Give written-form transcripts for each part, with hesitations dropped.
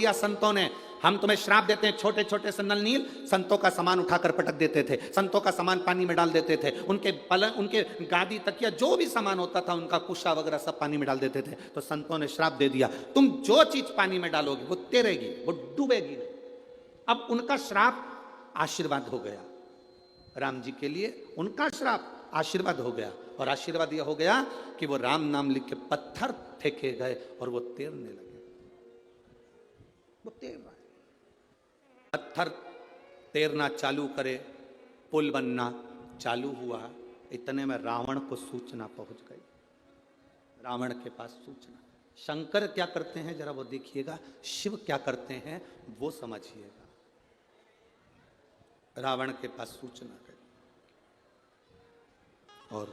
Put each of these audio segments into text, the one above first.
या संतों ने, हम तुम्हें श्राप देते हैं। छोटे छोटे से नल नील संतों का सामान उठाकर पटक देते थे, संतों का सामान पानी में डाल देते थे, उनके पलंग, उनके गादी, तकिया, जो भी सामान होता था, उनका कुशा वगैरह सब पानी में डाल देते थे। तो संतों ने श्राप दे दिया, तुम जो चीज पानी में डालोगी वो तैरेगी, वो डूबेगी नहीं। अब उनका श्राप आशीर्वाद हो गया, राम जी के लिए उनका श्राप आशीर्वाद हो गया। और आशीर्वाद यह हो गया कि वो राम नाम लिख के पत्थर फेंके गए और वो तैरने लगे। वो तैर रहा है, पत्थर तैरना चालू करे, पुल बनना चालू हुआ। इतने में रावण को सूचना पहुंच गई, रावण के पास सूचना। शंकर क्या करते हैं जरा वो देखिएगा, शिव क्या करते हैं वो समझिएगा। रावण के पास सूचना गई और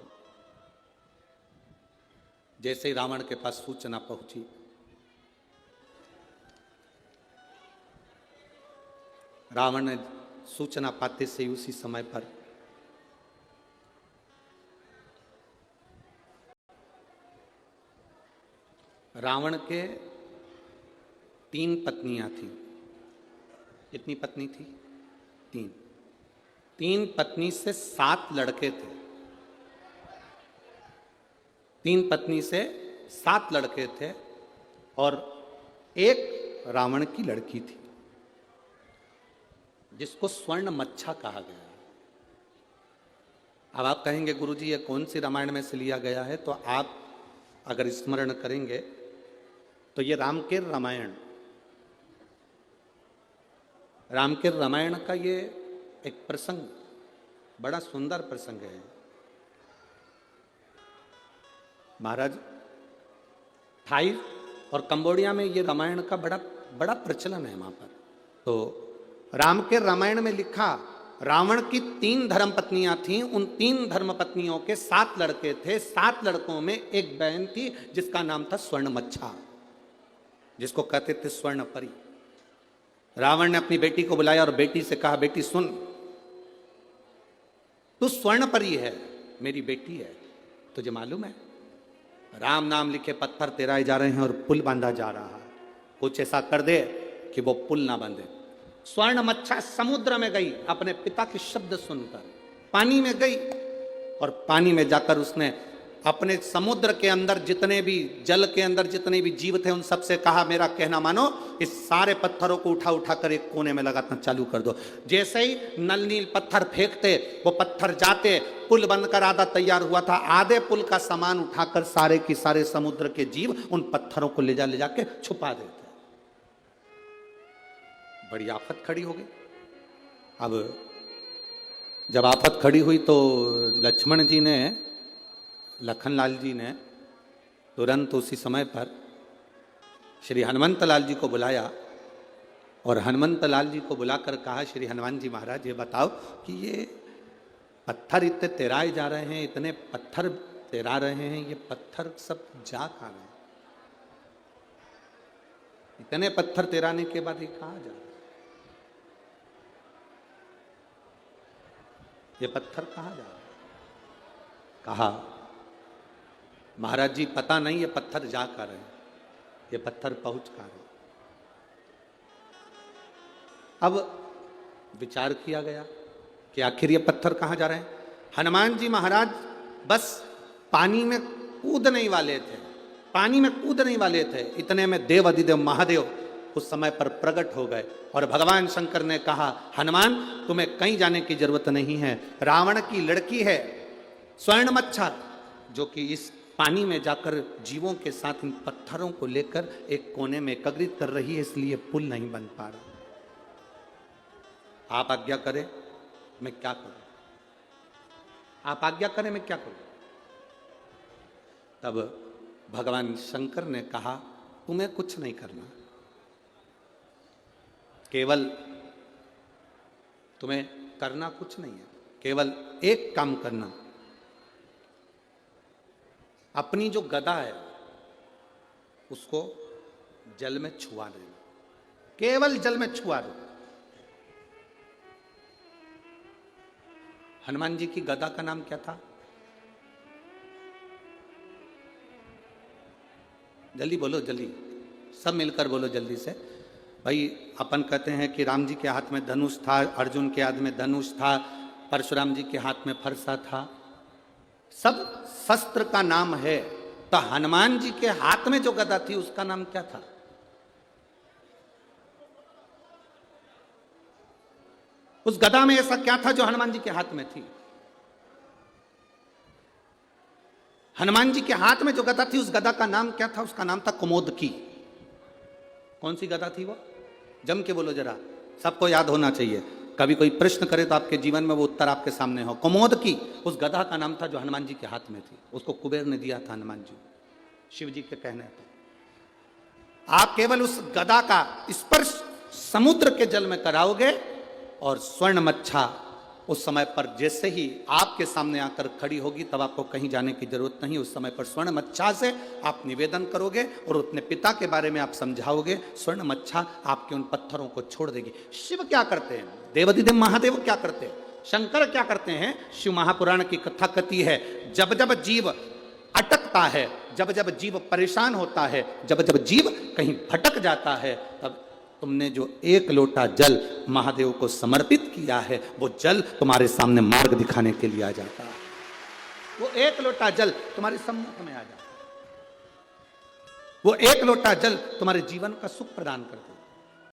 जैसे ही रावण के पास सूचना पहुंची, रावण ने सूचना पाते से ही उसी समय पर रावण के 3 पत्नियां थी। कितनी पत्नी थी? 3 पत्नी से 7 लड़के थे। 3 पत्नी से 7 लड़के थे और एक रावण की लड़की थी जिसको स्वर्ण मच्छा कहा गया। अब आप कहेंगे गुरुजी ये कौन सी रामायण में से लिया गया है? तो आप अगर स्मरण करेंगे तो ये रामकेर रामायण, रामकेर रामायण का ये एक प्रसंग, बड़ा सुंदर प्रसंग है। महाराज, थाई और कंबोडिया में ये रामायण का बड़ा प्रचलन है वहां पर। तो रामकेर रामायण में लिखा, रावण की 3 धर्म पत्नियां थीं, उन 3 धर्म पत्नियों के 7 लड़के थे। 7 लड़कों में एक बहन थी जिसका नाम था स्वर्ण मच्छा, जिसको कहते थे स्वर्ण परी। रावण ने अपनी बेटी को बुलाया और बेटी से कहा, बेटी सुन, तू स्वर्ण परी है, मेरी बेटी है, तुझे मालूम है राम नाम लिखे पत्थर तैराए जा रहे हैं और पुल बांधा जा रहा है, कुछ ऐसा कर दे कि वो पुल ना बांधे। स्वर्ण मच्छा समुद्र में गई, अपने पिता के शब्द सुनकर पानी में गई और पानी में जाकर उसने अपने समुद्र के अंदर जितने भी, जल के अंदर जितने भी जीव थे उन सबसे कहा, मेरा कहना मानो, इस सारे पत्थरों को उठा उठा कर एक कोने में लगाना चालू कर दो। जैसे ही नल नील पत्थर फेंकते, वो पत्थर जाते, पुल बनकर आधा तैयार हुआ था। आधे पुल का सामान उठाकर सारे की सारे समुद्र के जीव उन पत्थरों को ले जाके छुपा देते। बड़ी आफत खड़ी हो गई। अब जब आफत खड़ी हुई तो लक्ष्मण जी ने, लखनलाल जी ने तुरंत उसी समय पर श्री हनुमंत लाल जी को बुलाया और हनुमंत लाल जी को बुलाकर कहा, श्री हनुमान जी महाराज ये बताओ कि ये पत्थर इतने तैराए जा रहे हैं, इतने पत्थर तैरा रहे हैं, ये पत्थर सब जा कहाँ रहे हैं? इतने पत्थर तैराने के बाद ये कहाँ जा रहे हैं? ये पत्थर कहाँ जा रहे हैं? कहा, महाराज जी पता नहीं ये पत्थर जा कर रहे हैं, ये पत्थर पहुंच कर रहे हैं। अब विचार किया गया कि आखिर ये पत्थर कहाँ जा रहे हैं। हनुमान जी महाराज बस पानी में कूदने वाले थे, पानी में कूदने वाले थे, इतने में देव अधिदेव महादेव उस समय पर प्रकट हो गए और भगवान शंकर ने कहा, हनुमान तुम्हें कहीं जाने की जरूरत नहीं है, रावण की लड़की है स्वर्ण मच्छा, जो कि इस पानी में जाकर जीवों के साथ इन पत्थरों को लेकर एक कोने में एकत्रित कर रही है, इसलिए पुल नहीं बन पा रहा। आप आज्ञा करें मैं क्या करूं? आप आज्ञा करें मैं क्या करूं? तब भगवान शंकर ने कहा, तुम्हें कुछ नहीं करना, केवल तुम्हें करना कुछ नहीं है, केवल एक काम करना, अपनी जो गदा है उसको जल में छुआ देना, केवल जल में छुआ दो। हनुमान जी की गदा का नाम क्या था? जल्दी बोलो, जल्दी सब मिलकर बोलो जल्दी से। भाई अपन कहते हैं कि राम जी के हाथ में धनुष था, अर्जुन के हाथ में धनुष था, परशुराम जी के हाथ में फरसा था, सब शस्त्र का नाम है। तो हनुमान जी के हाथ में जो गदा थी उसका नाम क्या था? उस गदा में ऐसा क्या था जो हनुमान जी के हाथ में थी? हनुमान जी के हाथ में जो गदा थी उस गदा का नाम क्या था? उसका नाम था कुमोदकी। कौन सी गदा थी वो? जम के बोलो जरा, सबको याद होना चाहिए। कभी कोई प्रश्न करे तो आपके जीवन में वो उत्तर आपके सामने हो। कुमोदकी उस गदा का नाम था जो हनुमान जी के हाथ में थी। उसको कुबेर ने दिया था हनुमान जी, शिव जी के कहने पर। आप केवल उस गदा का स्पर्श समुद्र के जल में कराओगे और स्वर्ण मच्छा उस समय पर जैसे ही आपके सामने आकर खड़ी होगी तब आपको कहीं जाने की जरूरत नहीं। उस समय पर स्वर्ण मच्छा से आप निवेदन करोगे और अपने पिता के बारे में आप समझाओगे, स्वर्ण मच्छा आपके उन पत्थरों को छोड़ देगी। शिव क्या करते हैं? देवाधिदेव महादेव क्या करते हैं? शंकर क्या करते हैं? शिव महापुराण की कथा कथी है, जब जब जीव अटकता है, जब जब जीव परेशान होता है, जब जब जीव कहीं भटक जाता है, तब तुमने जो एक लोटा जल महादेव को समर्पित किया है वो जल तुम्हारे सामने मार्ग दिखाने के लिए आ जाता है। वो एक लोटा जल तुम्हारे सम्मुख में आ जाता है। वो एक लोटा जल तुम्हारे जीवन का सुख प्रदान करता है।